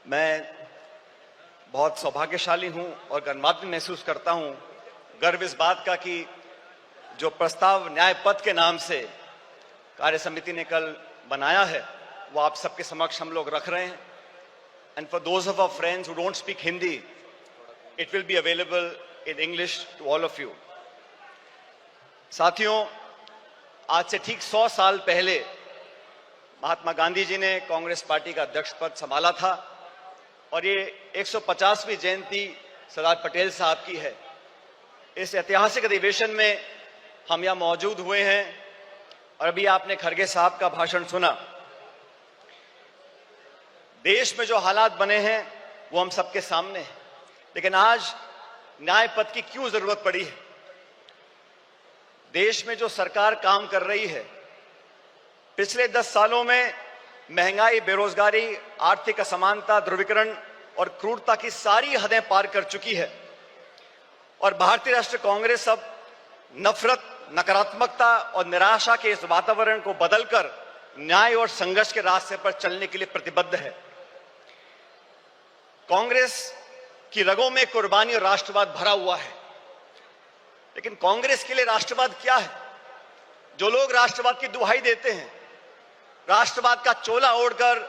मैं बहुत सौभाग्यशाली हूं और गर्वान्वित महसूस करता हूं। गर्व इस बात का कि जो प्रस्ताव न्याय पथ के नाम से कार्य समिति ने कल बनाया है वो आप सबके समक्ष हम लोग रख रहे हैं। And for those of our friends who don't speak Hindi, it will be available in English to all of you. साथियों, आज से ठीक 100 साल पहले महात्मा गांधी जी ने कांग्रेस पार्टी का अध्यक्ष पद संभाला था और ये 150वीं जयंती सरदार पटेल साहब की है। इस ऐतिहासिक अधिवेशन में हम यहाँ मौजूद हुए हैं और अभी आपने खड़गे साहब का भाषण सुना। देश में जो हालात बने हैं वो हम सबके सामने हैं, लेकिन आज न्याय पथ की क्यों जरूरत पड़ी है? देश में जो सरकार काम कर रही है, पिछले 10 सालों में महंगाई, बेरोजगारी, आर्थिक असमानता, ध्रुवीकरण और क्रूरता की सारी हदें पार कर चुकी है और भारतीय राष्ट्रीय कांग्रेस अब नफरत, नकारात्मकता और निराशा के इस वातावरण को बदलकर न्याय और संघर्ष के रास्ते पर चलने के लिए प्रतिबद्ध है। कांग्रेस की रगों में कुर्बानी और राष्ट्रवाद भरा हुआ है, लेकिन कांग्रेस के लिए राष्ट्रवाद क्या है? जो लोग राष्ट्रवाद की दुहाई देते हैं, राष्ट्रवाद का चोला ओढ़कर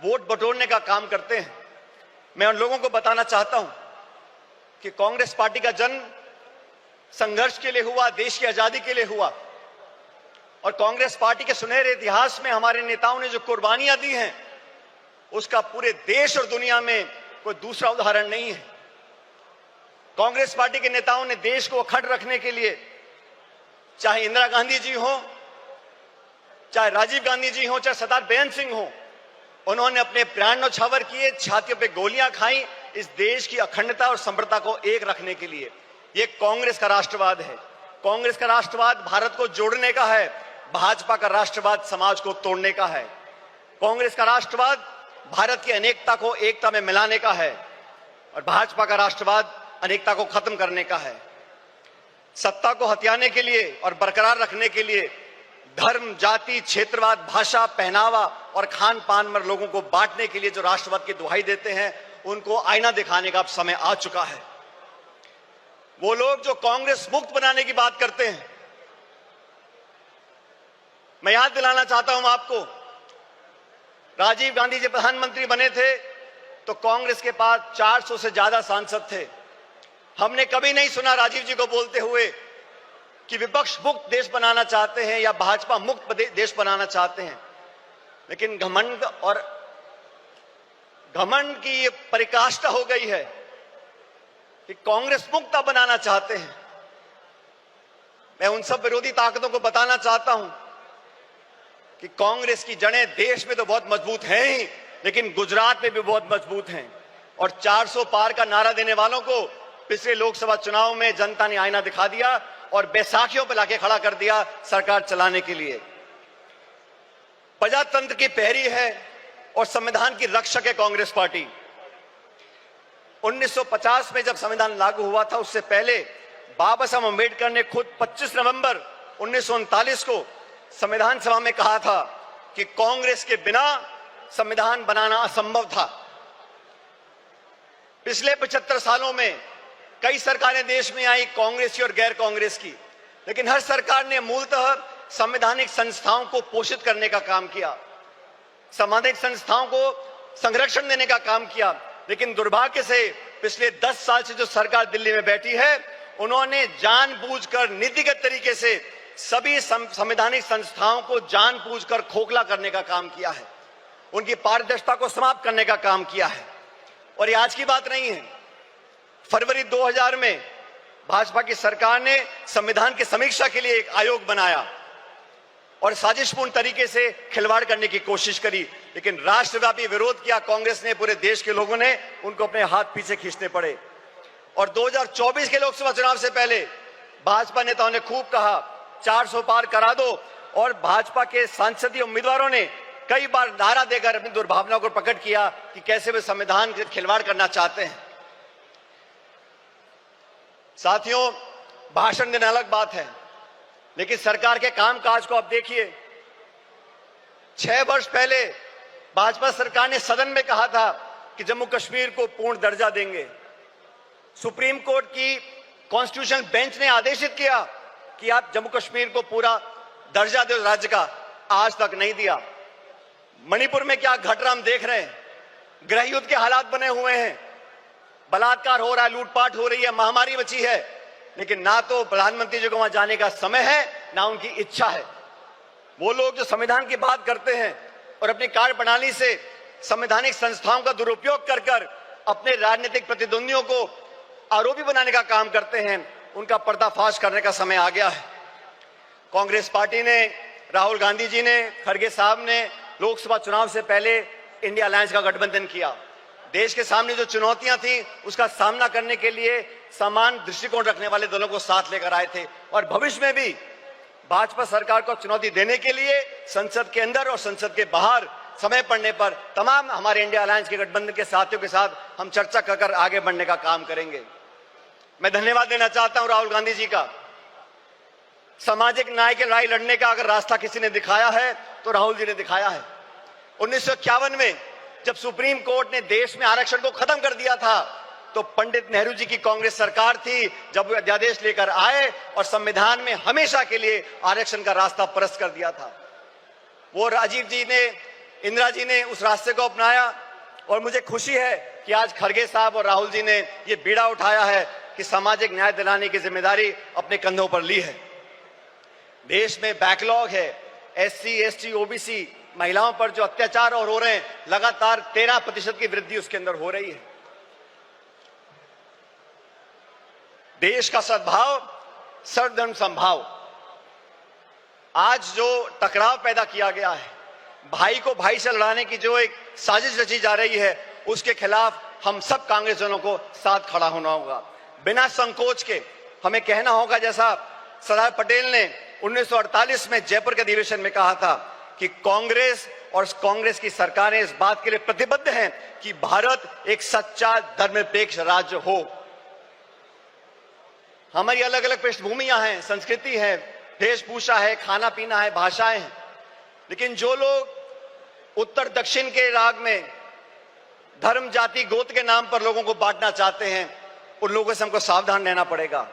वोट बटोरने का काम करते हैं, मैं उन लोगों को बताना चाहता हूं कि कांग्रेस पार्टी का जन्म संघर्ष के लिए हुआ, देश की आजादी के लिए हुआ और कांग्रेस पार्टी के सुनहरे इतिहास में हमारे नेताओं ने जो कुर्बानियां दी हैं उसका पूरे देश और दुनिया में कोई दूसरा उदाहरण नहीं है। कांग्रेस पार्टी के नेताओं ने देश को अखंड रखने के लिए, चाहे इंदिरा गांधी जी हो, चाहे राजीव गांधी जी हो, चाहे सरदार बेअंत सिंह हो, उन्होंने अपने प्राण न्यौछावर किए, छातियों पे गोलियां खाई इस देश की अखंडता और समृद्धता को एक रखने के लिए। ये कांग्रेस का राष्ट्रवाद है। कांग्रेस का राष्ट्रवाद भारत को जोड़ने का है, भाजपा का राष्ट्रवाद समाज को तोड़ने का है। कांग्रेस का राष्ट्रवाद भारत की अनेकता को एकता में मिलाने का है और भाजपा का राष्ट्रवाद अनेकता को खत्म करने का है। सत्ता को हथियाने के लिए और बरकरार रखने के लिए धर्म, जाति, क्षेत्रवाद, भाषा, पहनावा और खान पान पर लोगों को बांटने के लिए जो राष्ट्रवाद की दुहाई देते हैं, उनको आईना दिखाने का अब समय आ चुका है। वो लोग जो कांग्रेस मुक्त बनाने की बात करते हैं, मैं याद दिलाना चाहता हूं आपको, राजीव गांधी जी प्रधानमंत्री बने थे तो कांग्रेस के पास 400 से ज्यादा सांसद थे। हमने कभी नहीं सुना राजीव जी को बोलते हुए कि विपक्ष मुक्त देश बनाना चाहते हैं या भाजपा मुक्त देश बनाना चाहते हैं। लेकिन घमंड की ये परिकाष्ठा हो गई है कि कांग्रेस मुक्त बनाना चाहते हैं। मैं उन सब विरोधी ताकतों को बताना चाहता हूं कि कांग्रेस की जड़ें देश में तो बहुत मजबूत हैं ही, लेकिन गुजरात में भी बहुत मजबूत हैं और 400 पार का नारा देने वालों को पिछले लोकसभा चुनाव में जनता ने आईना दिखा दिया और बैसाखियों पर लाके खड़ा कर दिया सरकार चलाने के लिए। प्रजातंत्र की पहरी है और संविधान की रक्षक है कांग्रेस पार्टी। 1950 में जब संविधान लागू हुआ था, उससे पहले बाबा साहब अम्बेडकर ने खुद 25 नवंबर 1939 को संविधान सभा में कहा था कि कांग्रेस के बिना संविधान बनाना असंभव था। पिछले 75 सालों में कई सरकारें देश में आई, कांग्रेस की और गैर कांग्रेस की, लेकिन हर सरकार ने मूलतः संवैधानिक संस्थाओं को पोषित करने का काम किया, संवैधानिक संस्थाओं को संरक्षण देने का काम किया। लेकिन दुर्भाग्य से पिछले 10 साल से जो सरकार दिल्ली में बैठी है, उन्होंने जानबूझकर नीतिगत तरीके से सभी संवैधानिक संस्थाओं को जानबूझकर खोखला करने का काम किया है, उनकी पारदर्शिता को समाप्त करने का काम किया है। और ये आज की बात नहीं है। फरवरी 2000 में भाजपा की सरकार ने संविधान की समीक्षा के लिए एक आयोग बनाया और साजिशपूर्ण तरीके से खिलवाड़ करने की कोशिश करी, लेकिन राष्ट्रव्यापी विरोध किया कांग्रेस ने, पूरे देश के लोगों ने उनको अपने हाथ पीछे खींचने पड़े। और 2024 के लोकसभा चुनाव से पहले भाजपा नेताओं ने खूब कहा 400 पार करा दो और भाजपा के सांसदीय उम्मीदवारों ने कई बार नारा देकर अपनी दुर्भावनाओं को प्रकट किया कि कैसे वे संविधान के खिलवाड़ करना चाहते हैं। साथियों, भाषण देना अलग बात है, लेकिन सरकार के कामकाज को आप देखिए। 6 वर्ष पहले भाजपा सरकार ने सदन में कहा था कि जम्मू कश्मीर को पूर्ण दर्जा देंगे। सुप्रीम कोर्ट की कॉन्स्टिट्यूशनल बेंच ने आदेशित किया कि आप जम्मू कश्मीर को पूरा दर्जा दो राज्य का, आज तक नहीं दिया। मणिपुर में क्या घट रहा हम देख रहे हैं, गृह युद्ध के हालात बने हुए हैं, बलात्कार हो रहा है, लूटपाट हो रही है, महामारी बची है, लेकिन ना तो प्रधानमंत्री जी को वहां जाने का समय है, ना उनकी इच्छा है। वो लोग जो संविधान की बात करते हैं और अपनी कार्यप्रणाली से संवैधानिक संस्थाओं का दुरुपयोग कर कर अपने राजनीतिक प्रतिद्वंदियों को आरोपी बनाने का काम करते हैं, उनका पर्दाफाश करने का समय आ गया है। कांग्रेस पार्टी ने, राहुल गांधी जी ने, खड़गे साहब ने लोकसभा चुनाव से पहले इंडिया अलायंस का गठबंधन किया। देश के सामने जो चुनौतियां थी उसका सामना करने के लिए समान दृष्टिकोण रखने वाले दलों को साथ लेकर आए थे और भविष्य में भी भाजपा सरकार को चुनौती देने के लिए संसद के अंदर और संसद के बाहर समय पड़ने पर तमाम हमारे इंडिया अलायंस के गठबंधन के साथियों के साथ हम चर्चा कर आगे बढ़ने का काम करेंगे। मैं धन्यवाद देना चाहता हूं राहुल गांधी जी का। सामाजिक न्याय की लड़ाई लड़ने का अगर रास्ता किसी ने दिखाया है तो राहुल जी ने दिखाया है। 1951 में जब सुप्रीम कोर्ट ने देश में आरक्षण को खत्म कर दिया था तो पंडित नेहरू जी की कांग्रेस सरकार थी जब वो अध्यादेश लेकर आए और संविधान में हमेशा के लिए आरक्षण का रास्ता परस्त कर दिया था। वो राजीव जी ने, इंदिरा जी ने उस रास्ते को अपनाया और मुझे खुशी है कि आज खड़गे साहब और राहुल जी ने ये बीड़ा उठाया है कि सामाजिक न्याय दिलाने की जिम्मेदारी अपने कंधों पर ली है। देश में बैकलॉग है, SC, ST, OBC महिलाओं पर जो अत्याचार और हो रहे हैं, लगातार 13% की वृद्धि उसके अंदर हो रही है। देश का सद्भाव, सर्वधर्म समभाव, आज जो टकराव पैदा किया गया है, भाई को भाई से लड़ाने की जो एक साजिश रची जा रही है, उसके खिलाफ हम सब कांग्रेसजनों को साथ खड़ा होना होगा। बिना संकोच के हमें कहना होगा, जैसा सरदार पटेल ने 1948 में जयपुर के अधिवेशन में कहा था कि कांग्रेस और कांग्रेस की सरकारें इस बात के लिए प्रतिबद्ध हैं कि भारत एक सच्चा धर्मनिरपेक्ष राज्य हो। हमारी अलग अलग पृष्ठभूमियां हैं, संस्कृति है, वेशभूषा है, खाना पीना है, भाषाएं हैं, लेकिन जो लोग उत्तर दक्षिण के राग में धर्म, जाति, गोत्र के नाम पर लोगों को बांटना चाहते हैं, उन लोगों से हमको सावधान रहना पड़ेगा।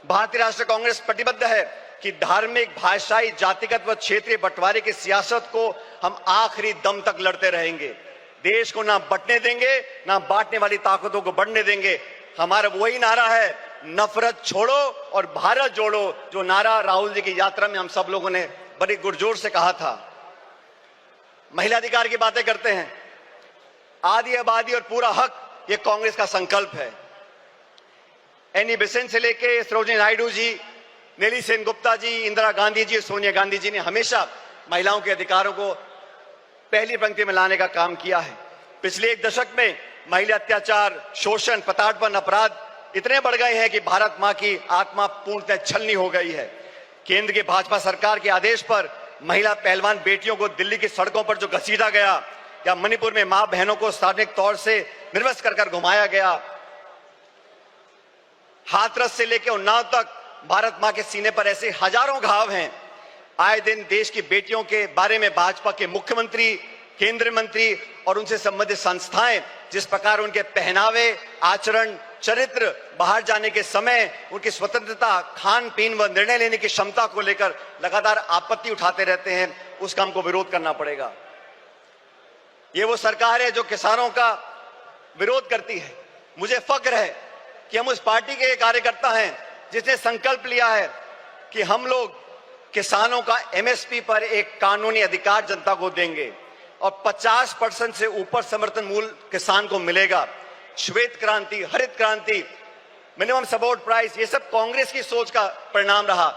भारतीय राष्ट्रीय कांग्रेस प्रतिबद्ध है कि धार्मिक, भाषाई, जातिगत व क्षेत्रीय बंटवारे की सियासत को हम आखिरी दम तक लड़ते रहेंगे। देश को ना बंटने देंगे, ना बांटने वाली ताकतों को बढ़ने देंगे। हमारा वही नारा है, नफरत छोड़ो और भारत जोड़ो, जो नारा राहुल जी की यात्रा में हम सब लोगों ने बड़ी गुरजोर से कहा था। महिला अधिकार की बातें करते हैं, आदि आबादी और पूरा हक, ये कांग्रेस का संकल्प है। एनी बेसेंट से लेके सरोजिनी नायडू जी, नेली सेनगुप्ता जी, इंदिरा गांधी जी, सोनिया गांधी जी ने हमेशा महिलाओं के अधिकारों को पहली पंक्ति में लाने का काम किया है। पिछले एक दशक में महिला अत्याचार, शोषण, प्रताड़ना, अपराध इतने बढ़ गए हैं कि भारत मां की आत्मा पूर्णतः छलनी हो गई है। केंद्र की भाजपा सरकार के आदेश पर महिला पहलवान बेटियों को दिल्ली की सड़कों पर जो घसीटा गया, या मणिपुर में मां बहनों को सार्वजनिक तौर से निर्वस्त्र कर घुमाया गया, हाथरस से लेकर उन्नाव तक भारत मां के सीने पर ऐसे हजारों घाव हैं। आए दिन देश की बेटियों के बारे में भाजपा के मुख्यमंत्री, केंद्रीय मंत्री और उनसे संबंधित संस्थाएं जिस प्रकार उनके पहनावे, आचरण, चरित्र, बाहर जाने के समय उनकी स्वतंत्रता, खान पीन व निर्णय लेने की क्षमता को लेकर लगातार आपत्ति उठाते रहते हैं, उसका हमको विरोध करना पड़ेगा। ये वो सरकार है जो किसानों का विरोध करती है। मुझे फक्र है कि हम उस पार्टी के कार्यकर्ता हैं जिसने संकल्प लिया है कि हम लोग किसानों का MSP पर एक कानूनी अधिकार जनता को देंगे और 50% से ऊपर समर्थन मूल्य किसान को मिलेगा। श्वेत क्रांति, हरित क्रांति, मिनिमम सपोर्ट प्राइस, ये सब कांग्रेस की सोच का परिणाम रहा।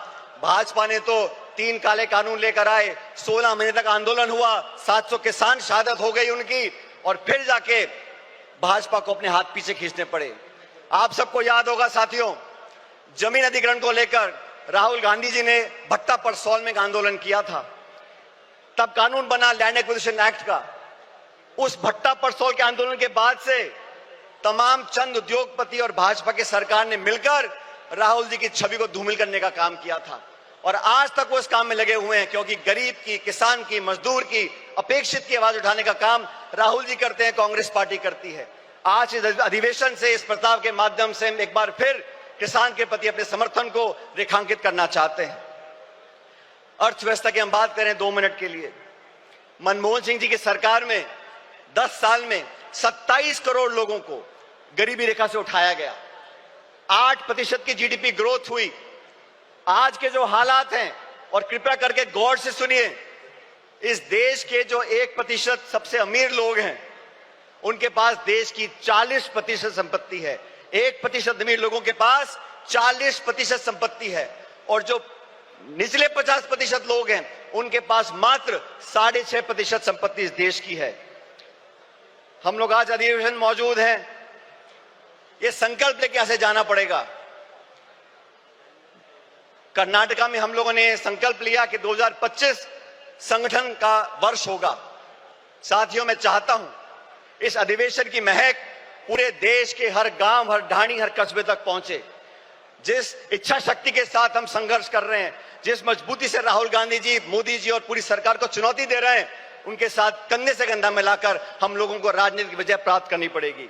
भाजपा ने तो 3 काले कानून लेकर आए, 16 महीने तक आंदोलन हुआ, 700 किसान शहादत हो गई उनकी, और फिर जाके भाजपा को अपने हाथ पीछे खींचने पड़े। आप सबको याद होगा साथियों, जमीन अधिग्रहण को लेकर राहुल गांधी जी ने भट्टा परसौल में एक आंदोलन किया था, तब कानून बना लैंड एक्विजिशन एक्ट का। उस भट्टा परसौल के आंदोलन के बाद से तमाम चंद उद्योगपति और भाजपा की सरकार ने मिलकर राहुल जी की छवि को धूमिल करने का काम किया था, और आज तक वो इस काम में लगे हुए हैं, क्योंकि गरीब की, किसान की, मजदूर की, अपेक्षित की आवाज उठाने का काम राहुल जी करते हैं, कांग्रेस पार्टी करती है। आज इस अधिवेशन से, इस प्रस्ताव के माध्यम से हम एक बार फिर किसान के प्रति अपने समर्थन को रेखांकित करना चाहते हैं। अर्थव्यवस्था की हम बात करें 2 मिनट के लिए। मनमोहन सिंह जी की सरकार में 10 साल में 27 करोड़ लोगों को गरीबी रेखा से उठाया गया, 8% की जीडीपी ग्रोथ हुई। आज के जो हालात हैं, और कृपया करके गौर से सुनिए, इस देश के जो 1% सबसे अमीर लोग हैं, उनके पास देश की 40% संपत्ति है। 1% अमीर लोगों के पास 40% संपत्ति है, और जो निचले 50% लोग हैं, उनके पास मात्र 6.5% संपत्ति इस देश की है। हम लोग आज अधिवेशन मौजूद हैं, ये संकल्प लेके ऐसे जाना पड़ेगा। कर्नाटका में हम लोगों ने संकल्प लिया कि 2025 संगठन का वर्ष होगा। साथियों, मैं चाहता हूं इस अधिवेशन की महक पूरे देश के हर गांव, हर ढाणी, हर कस्बे तक पहुंचे। जिस इच्छा शक्ति के साथ हम संघर्ष कर रहे हैं, जिस मजबूती से राहुल गांधी जी, मोदी जी और पूरी सरकार को चुनौती दे रहे हैं, उनके साथ कंधे से कंधा मिलाकर हम लोगों को राजनीतिक विजय प्राप्त करनी पड़ेगी।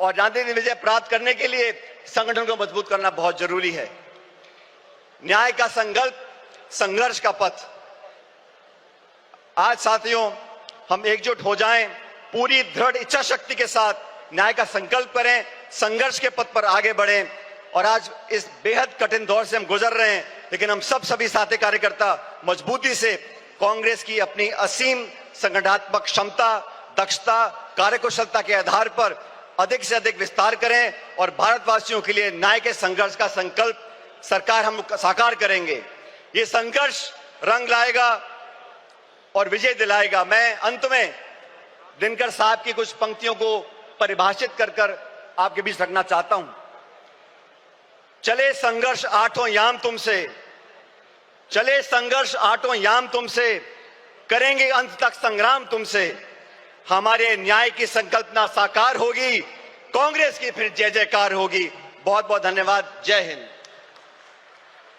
और राजनीतिक विजय प्राप्त करने के लिए संगठन को मजबूत करना बहुत जरूरी है। न्याय का संकल्प, संघर्ष का पथ। आज साथियों, हम एकजुट हो जाएं, पूरी दृढ़ इच्छा शक्ति के साथ न्याय का संकल्प करें, संघर्ष के पथ पर आगे बढ़ें। और आज इस बेहद कठिन दौर से हम गुजर रहे हैं, लेकिन हम सभी साथी कार्यकर्ता मजबूती से कांग्रेस की अपनी असीम संगठनात्मक क्षमता, दक्षता, कार्यकुशलता के आधार पर अधिक से अधिक विस्तार करें, और भारतवासियों के लिए न्याय के संघर्ष का संकल्प सरकार हम साकार करेंगे। ये संघर्ष रंग लाएगा और विजय दिलाएगा। मैं अंत में दिनकर साहब की कुछ पंक्तियों को परिभाषित कर आपके बीच रखना चाहता हूं। चले संघर्ष आठों याम तुमसे, चले संघर्ष आठों याम तुमसे, करेंगे अंत तक संग्राम तुमसे। हमारे न्याय की संकल्पना साकार होगी, कांग्रेस की फिर जय जयकार होगी। बहुत बहुत धन्यवाद। जय हिंद।